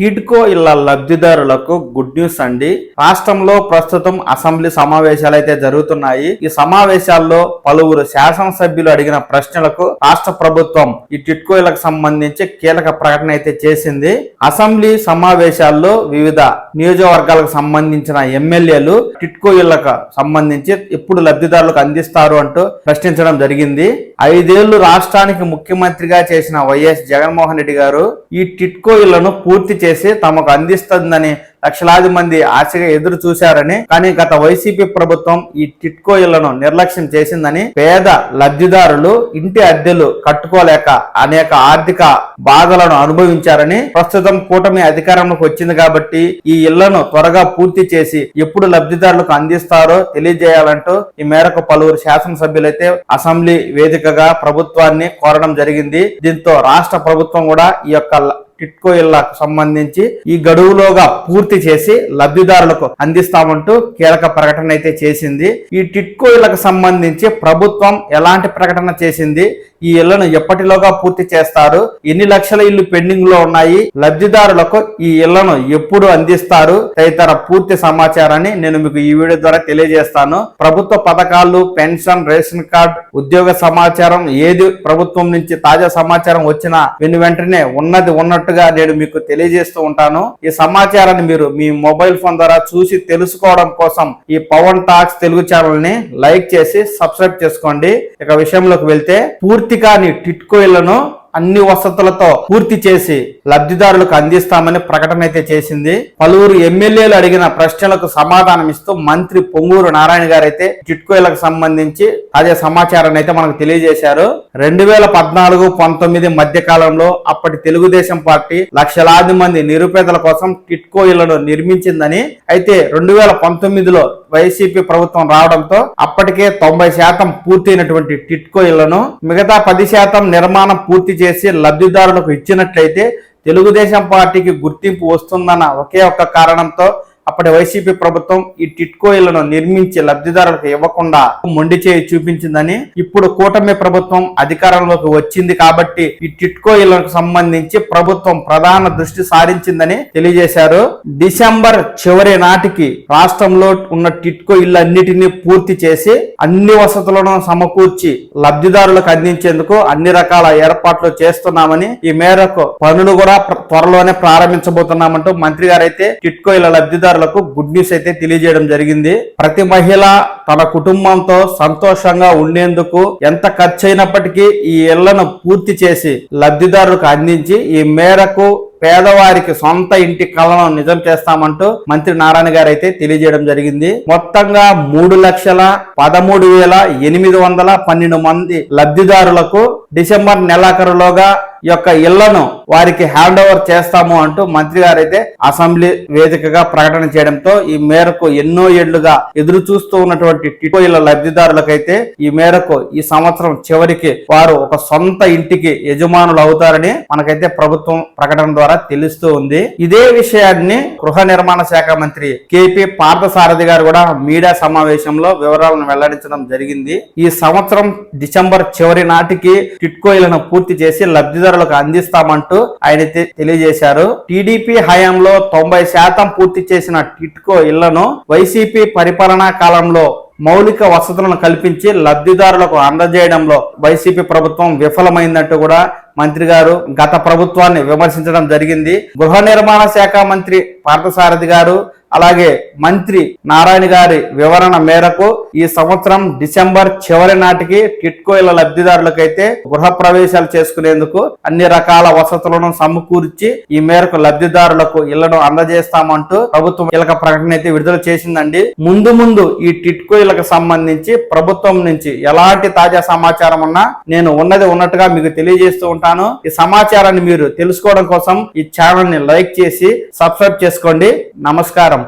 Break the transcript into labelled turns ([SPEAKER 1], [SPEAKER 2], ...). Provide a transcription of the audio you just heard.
[SPEAKER 1] టిడ్కో ఇళ్ల లబ్ధిదారులకు good news అండి. రాష్ట్రంలో ప్రస్తుతం అసెంబ్లీ సమావేశాలు అయితే జరుగుతున్నాయి. ఈ సమావేశాల్లో పలువురు శాసనసభ్యులు అడిగిన ప్రశ్నలకు రాష్ట్ర ప్రభుత్వం ఈ టిడ్కో ఇళ్లకు సంబంధించి కీలక ప్రకటన అయితే చేసింది. అసెంబ్లీ సమావేశాల్లో వివిధ నియోజకవర్గాలకు సంబంధించిన ఎమ్మెల్యేలు టిడ్కో ఇళ్లకు సంబంధించి ఎప్పుడు లబ్ధిదారులకు అందిస్తారు అంటూ ప్రశ్నించడం జరిగింది. 5 ఏళ్లు రాష్ట్రానికి ముఖ్యమంత్రిగా చేసిన వైఎస్ జగన్మోహన్ రెడ్డి గారు ఈ టిడ్కో ఇళ్లను పూర్తి చేసి తమకు అందిస్తుందని లక్షలాది మంది ఆశగా ఎదురు చూశారని, కానీ గత వైసీపీ ప్రభుత్వం ఈ టిడ్కో ఇళ్లను నిర్లక్ష్యం చేసిందని, పేద లబ్ధిదారులు ఇంటి అద్దెలు కట్టుకోలేక అనేక ఆర్థిక బాధలను అనుభవించారని, ప్రస్తుతం కూటమి అధికారంలోకి వచ్చింది కాబట్టి ఈ ఇళ్లను త్వరగా పూర్తి చేసి ఎప్పుడు లబ్ధిదారులకు అందిస్తారో తెలియజేయాలంటూ ఈ మేరకు పలువురు శాసనసభ్యులైతే అసెంబ్లీ వేదికగా ప్రభుత్వాన్ని కోరడం జరిగింది. దీంతో రాష్ట్ర ప్రభుత్వం కూడా ఈ యొక్క టిడ్కో ఇళ్లకు సంబంధించి ఈ గడువులోగా పూర్తి చేసి లబ్ధిదారులకు అందిస్తామంటూ కీలక ప్రకటన అయితే చేసింది. ఈ టిడ్కో ఇళ్లకు సంబంధించి ప్రభుత్వం ఎలాంటి ప్రకటన చేసింది, ఈ ఇళ్లను ఎప్పటిలోగా పూర్తి చేస్తారు, ఎన్ని లక్షల ఇళ్లు పెండింగ్ లో ఉన్నాయి, లబ్ధిదారులకు ఈ ఇళ్లను ఎప్పుడు అందిస్తారు తదితర పూర్తి సమాచారాన్ని నేను మీకు ఈ వీడియో ద్వారా తెలియజేస్తాను. ప్రభుత్వ పథకాలు, పెన్షన్, రేషన్ కార్డ్, ఉద్యోగ సమాచారం, ఏది ప్రభుత్వం నుంచి తాజా సమాచారం వచ్చినా వెంటనే ఉన్నది ఉన్నట్టుగా నేను మీకు తెలియజేస్తూ ఉంటాను. ఈ సమాచారాన్ని మీరు మీ మొబైల్ ఫోన్ ద్వారా చూసి తెలుసుకోవడం కోసం ఈ పవన్ టాక్స్ తెలుగు ఛానల్ ని లైక్ చేసి సబ్స్క్రైబ్ చేసుకోండి. ఇక విషయంలోకి వెళ్తే, పూర్తిగా టిడ్కో ఇళ్లను అన్ని వసతులతో పూర్తి చేసి లబ్ధిదారులకు అందిస్తామని ప్రకటన అయితే చేసింది. పలువురు ఎమ్మెల్యేలు అడిగిన ప్రశ్నలకు సమాధానం ఇస్తూ మంత్రి పొంగూరు నారాయణ గారు అయితే టిడ్కో ఇళ్లకు సంబంధించి అదే సమాచారాన్ని అయితే మనకు తెలియజేశారు. 2014-19 మధ్య కాలంలో అప్పటి తెలుగుదేశం పార్టీ లక్షలాది మంది నిరుపేదల కోసం టిడ్కో ఇళ్లను నిర్మించిందని, అయితే 2019లో వైసీపీ ప్రభుత్వం రావడంతో అప్పటికే 90% పూర్తయినటువంటి టిడ్కో ఇళ్లను మిగతా 10% నిర్మాణం పూర్తి చేసి లబ్ధిదారులకు ఇచ్చినట్లయితే తెలుగుదేశం పార్టీకి గుర్తింపు వస్తుందన్న ఒకే ఒక్క కారణంతో అప్పటి వైసీపీ ప్రభుత్వం ఈ టిడ్కో ఇళ్లను నిర్మించి లబ్ధిదారులకు ఇవ్వకుండా మొండి చేయి చూపించిందని, ఇప్పుడు కూటమి ప్రభుత్వం అధికారంలోకి వచ్చింది కాబట్టి ఈ టిడ్కో ఇళ్లకు సంబంధించి ప్రభుత్వం ప్రధాన దృష్టి సారించిందని తెలియజేశారు. డిసెంబర్ చివరి నాటికి రాష్ట్రంలో ఉన్న టిడ్కో ఇళ్లన్నిటినీ పూర్తి చేసి అన్ని వసతులను సమకూర్చి లబ్ధిదారులకు అందించేందుకు అన్ని రకాల ఏర్పాట్లు చేస్తున్నామని, ఈ మేరకు పనులు కూడా త్వరలోనే ప్రారంభించబోతున్నామంటూ మంత్రి గారు అయితే టిడ్కో ఇళ్ల లబ్ధిదారులకు గుడ్ న్యూస్ అయితే తెలియజేయడం జరిగింది. ప్రతి మహిళ తన కుటుంబంతో సంతోషంగా ఉండేందుకు ఎంత ఖర్చు అయినప్పటికీ ఈ ఇళ్లను పూర్తి చేసి లబ్ధిదారులకు అందించి ఈ మేరకు పేదవారికి సొంత ఇంటి కలను నిజం చేస్తామంటూ మంత్రి నారాయణ గారు అయితే తెలియజేయడం జరిగింది. మొత్తంగా 3,13,812 మంది లబ్ధిదారులకు డిసెంబర్ నెలాఖరులోగా ఈ యొక్క ఇళ్లను వారికి హ్యాండ్ ఓవర్ చేస్తాము అంటూ మంత్రి గారు అయితే అసెంబ్లీ వేదికగా ప్రకటన చేయడంతో ఈ మేరకు ఎన్నో ఏళ్లుగా ఎదురు చూస్తూ ఉన్నటువంటి టిడ్కో ఇళ్ల లబ్ధిదారులకైతే ఈ మేరకు ఈ సంవత్సరం చివరికి వారు ఒక సొంత ఇంటికి యజమానులు అవుతారని మనకైతే ప్రభుత్వం ప్రకటన ద్వారా తెలుస్తూ ఉంది. ఇదే విషయాన్ని గృహ నిర్మాణ శాఖ మంత్రి కేపీ పార్థసారథి గారు కూడా మీడియా సమావేశంలో వివరాలను వెల్లడించడం జరిగింది. ఈ సంవత్సరం డిసెంబర్ చివరి నాటికి టిడ్కో ఇళ్లను పూర్తి చేసి లబ్ధిదారులకు అందిస్తామంటూ ఆయన తెలియజేశారు. టీడీపీ హయాంలో 90% పూర్తి చేసిన టిడ్కో ఇళ్లను వైసీపీ పరిపాలనా కాలంలో మౌలిక వసతులను కల్పించి లబ్ధిదారులకు అందజేయడంలో వైసీపీ ప్రభుత్వం విఫలమైందంటూ కూడా మంత్రి గారు గత ప్రభుత్వాన్ని విమర్శించడం జరిగింది. గృహ నిర్మాణ శాఖ మంత్రి పార్థసారథి గారు అలాగే మంత్రి నారాయణ గారి వివరణ మేరకు ఈ సంవత్సరం డిసెంబర్ చివరి నాటికి టిడ్కో ఇళ్ల లబ్ధిదారులకైతే గృహ ప్రవేశాలు చేసుకునేందుకు అన్ని రకాల వసతులను సమకూర్చి ఈ మేరకు లబ్ధిదారులకు ఇళ్లను అందజేస్తామంటూ ప్రభుత్వం కీలక ప్రకటన అయితే విడుదల చేసిందండి. ముందు ఈ టిడ్కో ఇళ్లకు సంబంధించి ప్రభుత్వం నుంచి ఎలాంటి తాజా సమాచారం ఉన్నా నేను ఉన్నది ఉన్నట్టుగా మీకు తెలియజేస్తూ ఉంటాను. ఈ సమాచారాన్ని మీరు తెలుసుకోవడం కోసం ఈ ఛానల్ ని లైక్ చేసి సబ్స్క్రైబ్ చేసుకోండి. నమస్కారం.